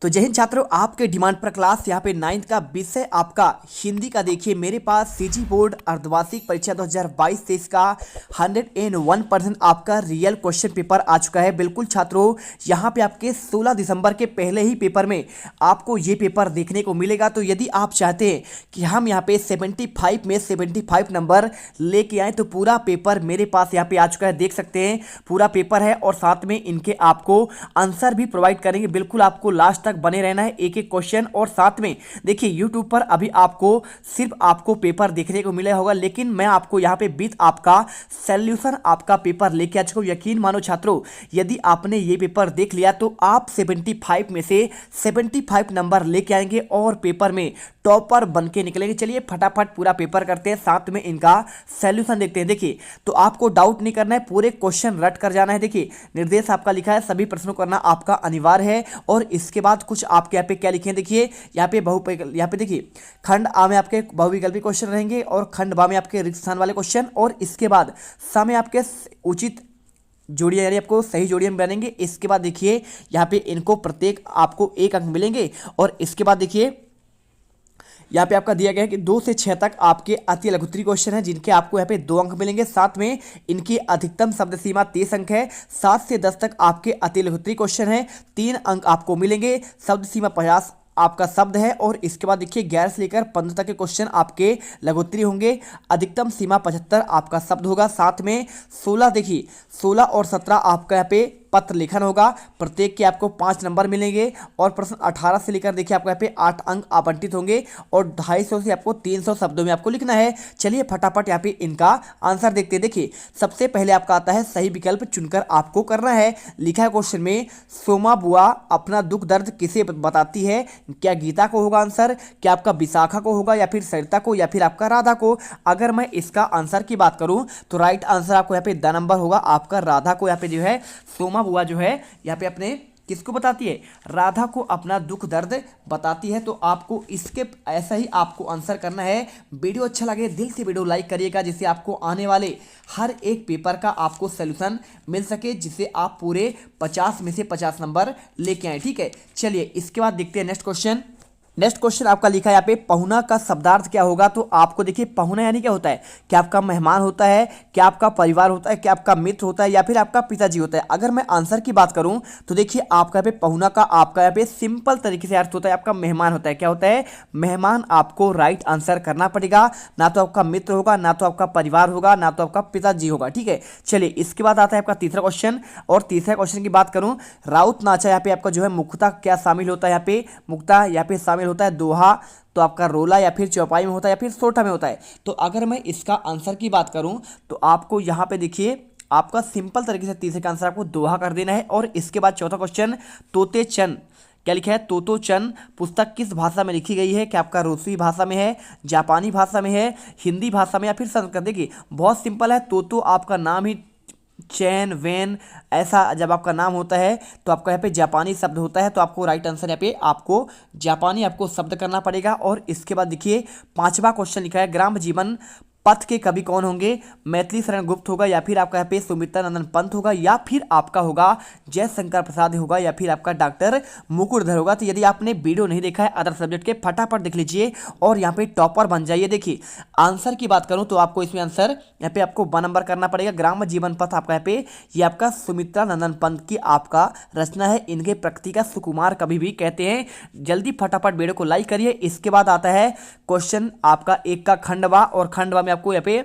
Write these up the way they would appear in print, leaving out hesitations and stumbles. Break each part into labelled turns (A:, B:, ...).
A: तो जय हिंद छात्रों, आपके डिमांड पर क्लास यहाँ पे 9th का विषय आपका हिंदी का देखिए मेरे पास सीजी बोर्ड अर्धवार्षिक परीक्षा 2022-23 का 101% आपका रियल क्वेश्चन पेपर आ चुका है। बिल्कुल छात्रों, यहाँ पे आपके 16 दिसंबर के पहले ही पेपर में आपको ये पेपर देखने को मिलेगा। तो यदि आप चाहते हैं कि हम यहाँ पे 75 में 75 नंबर लेके आए तो पूरा पेपर मेरे पास यहाँ पे आ चुका है। देख सकते हैं पूरा पेपर है और साथ में इनके आपको आंसर भी प्रोवाइड करेंगे। बिल्कुल आपको लास्ट तक बने रहना है, एक एक क्वेश्चन। और साथ में देखिए यूट्यूब पर अभी आपको सिर्फ आपको पेपर देखने को मिला होगा, लेकिन मैं आपको यहाँ पे विद आपका सॉल्यूशन आपका पेपर लेके आ चुका हूँ। यकीन मानो छात्रों, यदि आपने ये पेपर देख लिया तो आप 75 में से 75 नंबर लेके आएंगे और पेपर में टॉपर बन के निकलेंगे। चलिए फटाफट पूरा पेपर करते हैं, साथ में इनका सॉल्यूशन देखते हैं। देखिए तो आपको डाउट नहीं करना है, पूरे क्वेश्चन रट कर जाना है। देखिए निर्देश आपका लिखा है, सभी प्रश्नों करना आपका अनिवार्य है। और इसके बाद कुछ आपके यहाँ पे क्या लिखे हैं, देखिए यहाँ पे देखिए खंड आ में आपके बहुविकल्पी क्वेश्चन रहेंगे और खंड बा में आपके रिक्त स्थान वाले क्वेश्चन, और इसके बाद सा में आपके उचित जोड़ियां यानी आपको सही जोड़ियां बनेंगे। इसके बाद देखिए यहाँ पे इनको प्रत्येक आपको 1 अंक मिलेंगे। और इसके बाद देखिए यहाँ पे आपका दिया गया है कि 2 से 6 तक आपके अति लघुत्तरी क्वेश्चन है, जिनके आपको यहाँ पे 2 अंक मिलेंगे। साथ में इनकी अधिकतम शब्द सीमा 30 अंक है। 7 से 10 तक आपके अति लघुत्तरी क्वेश्चन है, 3 अंक आपको मिलेंगे। शब्द सीमा 50 आपका शब्द है। और इसके बाद देखिए 11 से लेकर 15 तक के क्वेश्चन आपके लघुत्तरी होंगे, अधिकतम सीमा 75 आपका शब्द होगा। साथ में 16 देखिए 16 और 17 आपका यहाँ पे पत्र लेखन होगा, प्रत्येक के आपको 5 नंबर मिलेंगे। और प्रश्न 18 से लेकर देखिए आपको यहाँ पे 8 अंक आवंटित होंगे और 250 से आपको 300 शब्दों में आपको लिखना है। चलिए फटाफट यहाँ पे इनका आंसर देखते हैं। देखिए सबसे पहले आपका आता है सही विकल्प चुनकर आपको करना है। लिखा है क्वेश्चन में, सोमा बुआ अपना दुख दर्द किसे बताती है? क्या गीता को होगा आंसर, क्या आपका विशाखा को होगा, या फिर सरिता को, या फिर आपका राधा को? अगर मैं इसका आंसर की बात करूं तो राइट आंसर आपको यहाँ पे द नंबर होगा आपका राधा को। यहाँ पे जो है सोमा बुआ जो है यहाँ पे अपने किसको बताती है? राधा को अपना दुख दर्द बताती है। तो आपको इसके ऐसा ही आपको आंसर करना है। वीडियो अच्छा लगे दिल से वीडियो लाइक करिएगा, जिससे आपको आने वाले हर एक पेपर का आपको सॉल्यूशन मिल सके, जिससे आप पूरे 50 में से 50 नंबर लेके आए। ठीक है, चलिए इसके बाद देखते हैं नेक्स्ट क्वेश्चन। नेक्स्ट क्वेश्चन आपका लिखा है यहाँ पे, पहुना का शब्दार्थ क्या होगा? तो आपको देखिए पहुना यानी क्या होता है? क्या आपका मेहमान होता है, क्या आपका परिवार होता है, क्या आपका मित्र होता है, या फिर आपका पिताजी होता है? अगर मैं आंसर की बात करूं तो देखिए आपका यहाँ पे पहुना का आपका यहाँ पे सिंपल तरीके से अर्थ होता है आपका मेहमान होता है। क्या होता है? मेहमान। आपको राइट आंसर करना पड़ेगा, ना तो आपका मित्र होगा, ना तो आपका परिवार होगा, ना तो आपका पिताजी होगा। ठीक है, चलिए इसके बाद आता है आपका तीसरा क्वेश्चन। और तीसरा क्वेश्चन की बात करूं, राउत नाचा यहाँ पे आपका जो है मुक्ता क्या शामिल होता है? यहाँ पे मुक्ता यहाँ पे शामिल होता है दोहा, तो आपका रोला या फिर चौपाई में होता है या फिर सोठा में होता है। तो अगर मैं इसका आंसर की बात करूं तो आपको यहाँ पे देखिए आपका सिंपल तरीके से तीसरे का आंसर आपको दोहा कर देना है। और इसके बाद चौथा क्वेश्चन, तोते चंद क्या लिखा है? तोतो चंद पुस्तक किस भाषा में लिखी गई है? क्या आपका रूसी भाषा में है, जापानी भाषा में है, हिंदी भाषा में, या फिर संस्कृत? देखिए बहुत सिंपल है, तोतो आपका नाम ही चैन वैन ऐसा जब आपका नाम होता है तो आपका यहाँ पे जापानी शब्द होता है। तो आपको राइट आंसर यहाँ पे आपको जापानी आपको शब्द करना पड़ेगा। और इसके बाद देखिए पांचवा क्वेश्चन लिखा है, ग्राम जीवन पथ के कवि कौन होंगे? मैथिली शरण गुप्त होगा, या फिर आपका यहाँ पे सुमित्रा नंदन पंत होगा, या फिर आपका होगा जयशंकर प्रसाद होगा, या फिर आपका डॉक्टर मुकुटधर होगा? तो यदि आपने वीडियो नहीं देखा है अदर सब्जेक्ट के, फटाफट देख लीजिए और यहाँ पे टॉपर बन जाइए। देखिए आंसर की बात करूँ तो आपको इसमें आंसर यहाँ पे आपको 1 नंबर करना पड़ेगा। ग्राम जीवन पथ आपका यहाँ पे ये आपका सुमित्रा नंदन पंत की आपका रचना है। इनके प्रकृति का सुकुमार कवि भी कहते हैं। जल्दी फटाफट वीडियो को लाइक करिए। इसके बाद आता है क्वेश्चन आपका 1 का खंडवा, और खंडवा में आपको यहाँ पे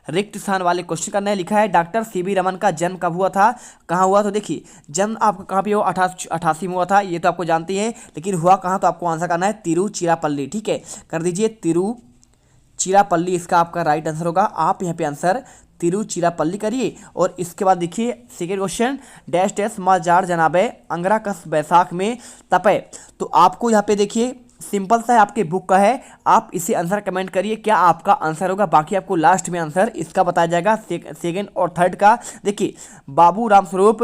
A: रिक्त स्थान वाले क्वेश्चन करना है। लिखा है डॉक्टर सीवी रमन का जन्म कब हुआ था, कहाँ हुआ? तो देखिए जन्म आपका कहाँ पे हुआ? 88 में हुआ था, ये तो आपको जानते हैं, लेकिन हुआ कहाँ? तो आपको आंसर करना है तिरुचिरापल्ली। ठीक है, कर दीजिए तिरुचिरापल्ली, इसका आपका राइट आंसर होगा। आप यहाँ पे आंसर तिरुचिरापल्ली करिए। और इसके बाद देखिए सेकेंड क्वेश्चन, डैश डैश मजार जनाबे अंगरा कस बैसाख में तपे। तो आपको यहाँ पे देखिए सिंपल सा है, आपके बुक का है, आप इसे आंसर कमेंट करिए क्या आपका आंसर होगा। बाकी आपको लास्ट में आंसर इसका बताया जाएगा सेकेंड और थर्ड का। देखिए बाबू रामस्वरूप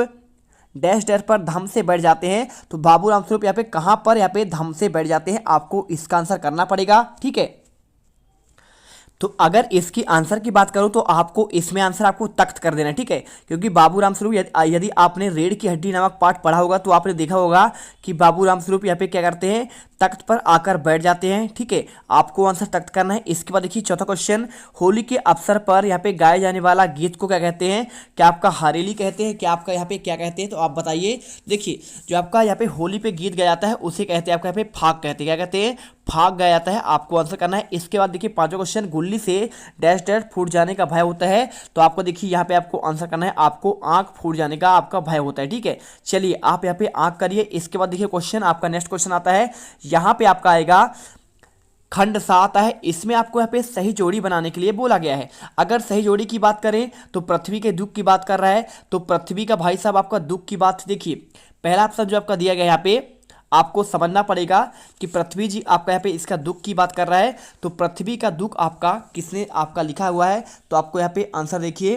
A: डैश डैश पर धम से बैठ जाते हैं। तो बाबू रामस्वरूप यहाँ पे कहाँ पर यहाँ पे धम से बैठ जाते हैं, आपको इसका आंसर करना पड़ेगा। ठीक है, तो अगर इसकी आंसर की बात करूं तो आपको इसमें आंसर आपको तख्त कर देना है, ठीक है। क्योंकि बाबूराम स्वरूप यदि आपने रीढ़ की हड्डी नामक पाठ पढ़ा होगा तो आपने देखा होगा कि बाबूराम स्वरूप यहाँ पे क्या करते हैं, तख्त पर आकर बैठ जाते हैं, ठीक है। आपको आंसर तख्त करना है। इसके बाद देखिए चौथा क्वेश्चन, होली के अवसर पर यहाँ पे गाए जाने वाला गीत को क्या कहते हैं, क्या आपका हरेली कहते हैं, क्या आपका यहाँ पे क्या कहते हैं, तो आप बताइए। देखिए जो आपका यहाँ पे होली पे गीत गाया जाता है उसे कहते हैं आपका यहाँ पे फाग कहते हैं, क्या कहते हैं, फाग गाया जाता है। आपको आंसर करना है। इसके बाद देखिए पांचवा क्वेश्चन, गुल्ली से डैश डैश फूट जाने का भय होता है, तो आपको देखिए यहाँ पे आपको आंसर करना है, आपको आंख फूट जाने का आपका भय होता है, ठीक है। चलिए आप यहाँ पे आंख करिए। इसके बाद देखिए क्वेश्चन आपका नेक्स्ट क्वेश्चन आता है, यहाँ पे आपका आएगा खंड 7 है। इसमें आपको यहाँ पे सही जोड़ी बनाने के लिए बोला गया है। अगर सही जोड़ी की बात करें तो पृथ्वी के दुख की बात कर रहा है, तो पृथ्वी का भाई साहब आपका दुख की बात, देखिए पहला ऑप्शन जो आपका दिया गया यहाँ पे आपको समझना पड़ेगा कि पृथ्वी जी आपका यहाँ पे इसका दुख की बात कर रहा है, तो पृथ्वी का दुख आपका किसने आपका लिखा हुआ है, तो आपको यहाँ पे आंसर देखिए,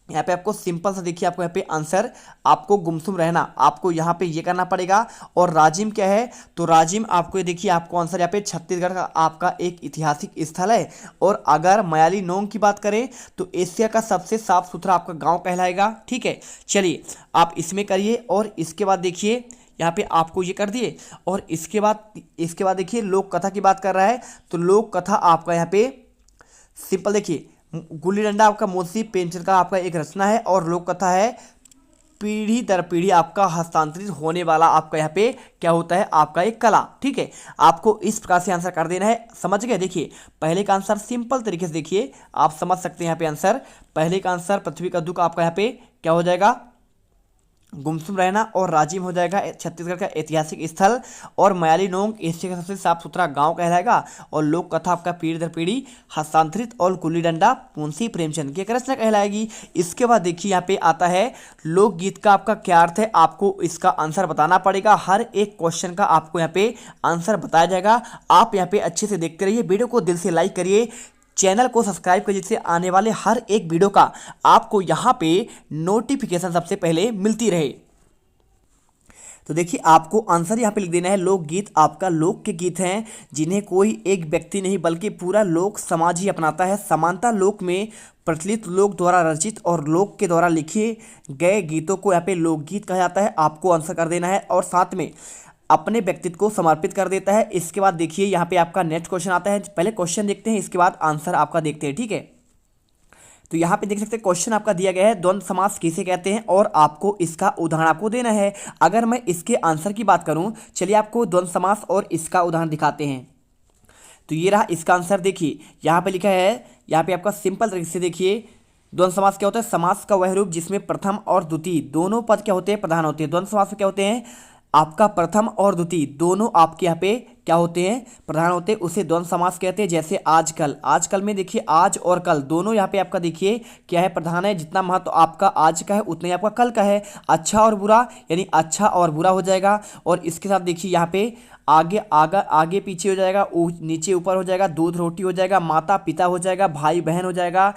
A: यहाँ पे आपको सिंपल सा देखिए, आपको यहाँ पे आंसर आपको गुमसुम रहना, आपको यहाँ पे ये करना पड़ेगा। और राजिम क्या है, तो राजिम आपको ये देखिए, आपको आंसर यहाँ पे छत्तीसगढ़ का आपका एक ऐतिहासिक स्थल है। और अगर मयाली नोंग की बात करें तो एशिया का सबसे साफ सुथरा आपका गाँव कहलाएगा, ठीक है। चलिए आप इसमें करिए। और इसके बाद देखिए यहाँ पे आपको ये कर दिए। और इसके बाद देखिए लोक कथा की बात कर रहा है, तो लोक कथा आपका यहाँ पे सिंपल देखिए, गुल्ली डंडा आपका मुंशी प्रेमचंद का आपका एक रचना है, और लोक कथा है पीढ़ी दर पीढ़ी आपका हस्तांतरित होने वाला आपका यहाँ पे क्या होता है, आपका एक कला, ठीक है। आपको इस प्रकार से आंसर कर देना है, समझ गए। देखिए पहले का आंसर सिंपल तरीके से देखिए आप समझ सकते हैं। यहाँ पे आंसर पहले का आंसर पृथ्वी का दुख आपका यहाँ पे क्या हो जाएगा, गुमसुम रहना, और राजिम हो जाएगा छत्तीसगढ़ का ऐतिहासिक स्थल, और मयाली नोंग एशिया का सबसे साफ सुथरा गांव कहलाएगा, और लोक कथा आपका पीढ़ी दर पीढ़ी हस्तांतरित, और गुल्ली डंडा मुंशी प्रेमचंद की एक रचना कहलाएगी। इसके बाद देखिए यहाँ पे आता है लोकगीत का आपका क्या अर्थ है, आपको इसका आंसर बताना पड़ेगा। हर एक क्वेश्चन का आपको यहाँ पे आंसर बताया जाएगा। आप यहाँ पे अच्छे से देखते रहिए, वीडियो को दिल से लाइक करिए, चैनल को सब्सक्राइब करिए, जिससे आने वाले हर एक वीडियो का आपको यहाँ पे नोटिफिकेशन सबसे पहले मिलती रहे। तो देखिए आपको आंसर यहाँ पे लिख देना है, लोकगीत आपका लोक के गीत हैं जिन्हें कोई एक व्यक्ति नहीं बल्कि पूरा लोक समाज ही अपनाता है। समानता लोक में प्रचलित लोक द्वारा रचित और लोक के द्वारा लिखे गए गीतों को यहाँ पे लोकगीत कहा जाता है। आपको आंसर कर देना है, और साथ में अपने व्यक्तित्व को समर्पित कर देता है। इसके बाद देखिए यहाँ पे आपका नेक्स्ट क्वेश्चन आता है। पहले क्वेश्चन देखते हैं, इसके बाद आंसर आपका देखते हैं, ठीक है। तो यहाँ पे देख सकते हैं क्वेश्चन आपका दिया गया है, द्वंद्व समास किसे कहते हैं, और आपको इसका उदाहरण आपको देना है। अगर मैं इसके आंसर की बात करूँ, चलिए आपको द्वंद्व समास और इसका उदाहरण दिखाते हैं। तो ये रहा इसका आंसर। देखिए यहाँ पे लिखा है, यहाँ पे आपका सिंपल तरीके से देखिए, द्वंद्व समास क्या होता है, समास का वह रूप जिसमें प्रथम और द्वितीय दोनों पद क्या होते हैं, प्रधान होते हैं। द्वंद्व समास में क्या होते हैं, आपका प्रथम और द्वितीय दोनों आपके यहाँ पे क्या होते हैं, प्रधान होते हैं, उसे द्वंद्व समास कहते हैं। जैसे आजकल, आजकल में देखिए आज और कल दोनों यहाँ पे आपका देखिए क्या है, प्रधान है। जितना महत्व आपका आज का है उतना ही आपका कल का है। अच्छा और बुरा यानी अच्छा और बुरा हो जाएगा। और इसके साथ देखिए यहाँ पे आगे पीछे हो जाएगा, नीचे ऊपर हो जाएगा, दूध रोटी हो जाएगा, माता पिता हो जाएगा, भाई बहन हो जाएगा,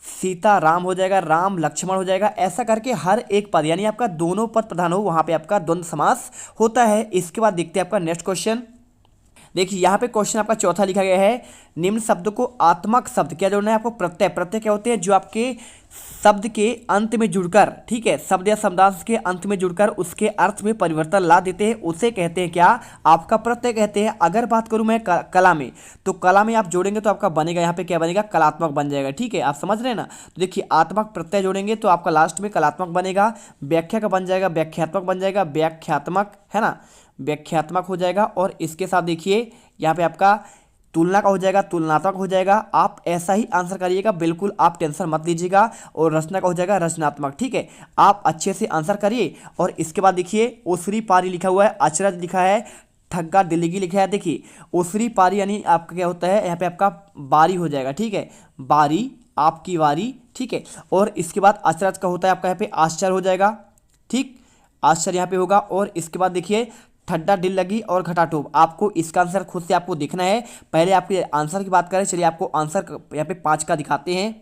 A: सीता राम हो जाएगा, राम लक्ष्मण हो जाएगा। ऐसा करके हर एक पद यानी आपका दोनों पद प्रधान हो वहां पे आपका द्वंद्व समास होता है। इसके बाद देखते हैं आपका नेक्स्ट क्वेश्चन। देखिए यहाँ पे क्वेश्चन आपका चौथा लिखा गया है, निम्न शब्द को आत्मक शब्द क्या जोड़ना है आपको, प्रत्यय। प्रत्यय क्या होते हैं, जो आपके शब्द के अंत में जुड़कर, ठीक है, शब्द या शब्दांश के अंत में जुड़कर उसके अर्थ में परिवर्तन ला देते हैं, उसे कहते हैं क्या, आपका प्रत्यय कहते हैं। अगर बात करूं मैं कला में, तो कला में आप जोड़ेंगे तो आपका बनेगा यहाँ पे क्या बनेगा, कलात्मक बन जाएगा, ठीक है, आप समझ रहे हैं ना। तो देखिए आत्मक प्रत्यय जोड़ेंगे तो आपका लास्ट में कलात्मक बनेगा। व्याख्या का बन जाएगा, व्याख्यात्मक बन जाएगा, व्याख्यात्मक है ना, व्याख्यात्मक हो जाएगा। और इसके साथ देखिए यहाँ पे आपका तुलना का हो जाएगा, तुलनात्मक हो जाएगा। आप ऐसा ही आंसर करिएगा, बिल्कुल आप टेंशन मत लीजिएगा। और रचना का हो जाएगा रचनात्मक, ठीक है, आप अच्छे से आंसर करिए। और इसके बाद देखिए ओसरी पारी लिखा हुआ है, अचरज लिखा है, ठग्गा दिल्ली लिखा है। देखिए ओसरी पारी यानी आपका क्या होता है, यहाँ पे आपका बारी हो जाएगा, ठीक है, बारी आपकी बारी, ठीक है। और इसके बाद अचरज का होता है आपका यहाँ पे आश्चर्य हो जाएगा, ठीक, आश्चर्य यहाँ पे होगा। और इसके बाद देखिए ठड्डा दिल लगी और घटाटोप, आपको इसका आंसर खुद से आपको देखना है। पहले आपके आंसर की बात करें, चलिए आपको आंसर यहाँ पे 5 का दिखाते हैं।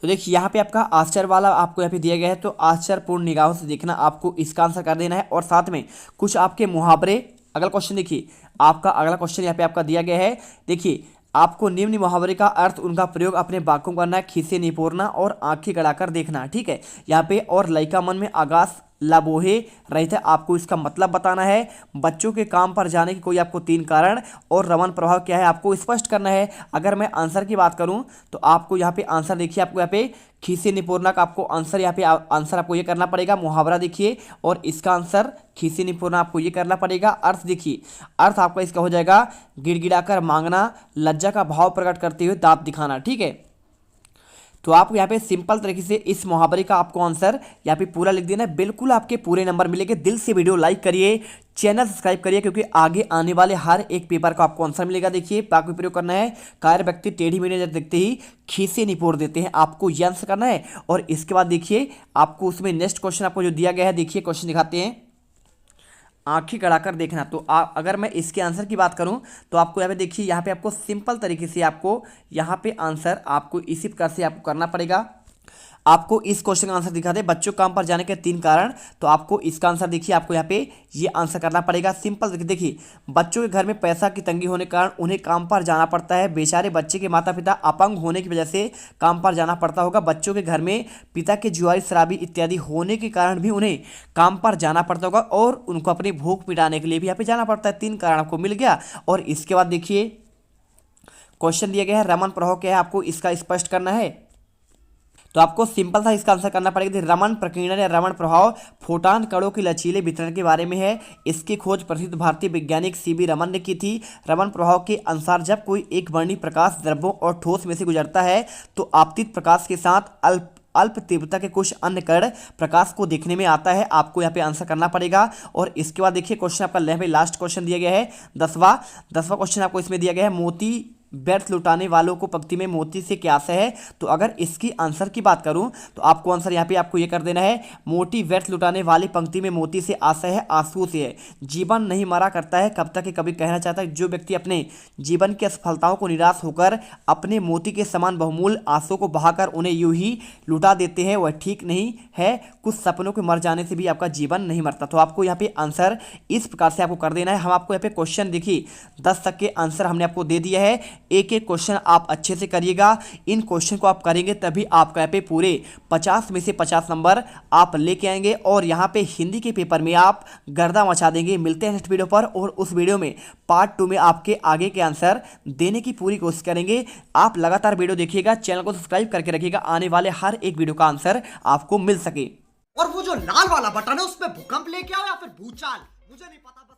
A: तो देखिए यहाँ पे आपका आश्चर्य वाला आपको यहाँ पे दिया गया है, तो आश्चर्यपूर्ण निगाहों से देखना, आपको इसका आंसर कर देना है। और साथ में कुछ आपके मुहावरे, अगला क्वेश्चन देखिए, आपका अगला क्वेश्चन यहाँ पे आपका दिया गया है। देखिए आपको निम्न मुहावरे का अर्थ उनका प्रयोग अपने वाक्यों में करना है। खीसे निपोरना और आंखें गड़ाकर देखना, ठीक है। यहाँ पे और लइका मन में आगास लाबोहे रहते, आपको इसका मतलब बताना है। बच्चों के काम पर जाने की कोई आपको 3 कारण और रमन प्रभाव क्या है आपको स्पष्ट करना है। अगर मैं आंसर की बात करूं तो आपको यहाँ पे आंसर देखिए, आपको यहाँ पे खीसे निपोरना का आपको आंसर, यहाँ पे आंसर आपको ये करना पड़ेगा। मुहावरा देखिए और इसका आंसर खीसे निपोरना आपको ये करना पड़ेगा। अर्थ देखिए, अर्थ आपका इसका हो जाएगा गिड़गिड़ाकर मांगना, लज्जा का भाव प्रकट करते हुए दांत दिखाना, ठीक है। तो आपको यहाँ पे सिंपल तरीके से इस मुहावरे का आपको आंसर यहाँ पे पूरा लिख देना है। बिल्कुल आपके पूरे नंबर मिलेंगे। दिल से वीडियो लाइक करिए, चैनल सब्सक्राइब करिए, क्योंकि आगे आने वाले हर एक पेपर का आपको आंसर मिलेगा। देखिए वाक्य प्रयोग करना है। कार्य व्यक्ति टेढ़ी मेढ़ी नजर देखते ही खीसे निपोर देते हैं, आपको ये आंसर करना है। और इसके बाद देखिए आपको उसमें नेक्स्ट क्वेश्चन आपको जो दिया गया है, देखिए क्वेश्चन दिखाते हैं। आंखें गड़ाकर देखना, तो अगर मैं इसके आंसर की बात करूं तो आपको यहाँ पे देखिए, यहाँ पे आपको सिंपल तरीके से आपको यहाँ पे आंसर आपको इसी प्रकार से आपको करना पड़ेगा। आपको इस क्वेश्चन का आंसर दिखा दे, बच्चों काम पर जाने के 3 कारण, तो आपको इसका आंसर देखिए, आपको यहाँ पे ये आंसर करना पड़ेगा। सिंपल देखिए, बच्चों के घर में पैसा की तंगी होने के कारण उन्हें काम पर जाना पड़ता है। बेचारे बच्चे के माता पिता अपंग होने की वजह से काम पर जाना पड़ता होगा। बच्चों के घर में पिता के जुआरी शराबी इत्यादि होने के कारण भी उन्हें काम पर जाना पड़ता होगा और उनको अपनी भूख मिटाने के लिए भी यहाँ पे जाना पड़ता है। 3 कारण आपको मिल गया। और इसके बाद देखिए क्वेश्चन दिया गया है, रमन प्रभाव क्या है, आपको इसका स्पष्ट करना है। तो आपको सिंपल सा इसका आंसर करना पड़ेगा। रमन प्रकीर्णन या रमन प्रभाव फोटान कणों के लचीले वितरण के बारे में है। इसकी खोज प्रसिद्ध भारतीय वैज्ञानिक सीवी रमन ने की थी। रमन प्रभाव के अनुसार जब कोई एक वर्णी प्रकाश द्रव्यों और ठोस में से गुजरता है तो आपतित प्रकाश के साथ अल्प तीव्रता के कुछ अन्य कण प्रकाश को देखने में आता है। आपको यहाँ पे आंसर करना पड़ेगा। और इसके बाद देखिए क्वेश्चन आपका लास्ट क्वेश्चन दिया गया है, 10वां क्वेश्चन आपको इसमें दिया गया है, मोती व्यर्थ लुटाने वालों को पंक्ति में मोती से क्या आशय है। तो अगर इसकी आंसर की बात करूं तो आपको आंसर यहाँ पे आपको ये कर देना है, मोटी व्यर्थ लुटाने वाली पंक्ति में मोती से आशय है आंसू से है। जीवन नहीं मरा करता है कब तक कि कभी कहना चाहता है, जो व्यक्ति अपने जीवन की असफलताओं को निराश होकर अपने मोती के समान बहुमूल्य आंसू को बहाकर उन्हें यूं ही लुटा देते हैं, वह ठीक नहीं है। कुछ सपनों के मर जाने से भी आपका जीवन नहीं मरता। तो आपको यहाँ पे आंसर इस प्रकार से आपको कर देना है। हम आपको यहाँ पे क्वेश्चन देखिए 10 तक के आंसर हमने आपको दे दिया है। एक एक क्वेश्चन आप अच्छे से करिएगा। इन क्वेश्चन को आप करेंगे तभी आपका यहाँ पे पूरे 50 में से 50 नंबर आप लेके आएंगे और यहाँ पे हिंदी के पेपर में आप गर्दा मचा देंगे। मिलते हैं नेक्स्ट वीडियो पर और उस वीडियो में पार्ट 2 में आपके आगे के आंसर देने की पूरी कोशिश करेंगे। आप लगातार वीडियो देखिएगा, चैनल को सब्सक्राइब करके रखिएगा, आने वाले हर एक वीडियो का आंसर आपको मिल सके।
B: और वो जो लाल वाला बटन है उस पर भूकंप लेके आओ या फिर भूचाल, मुझे नहीं पता, बस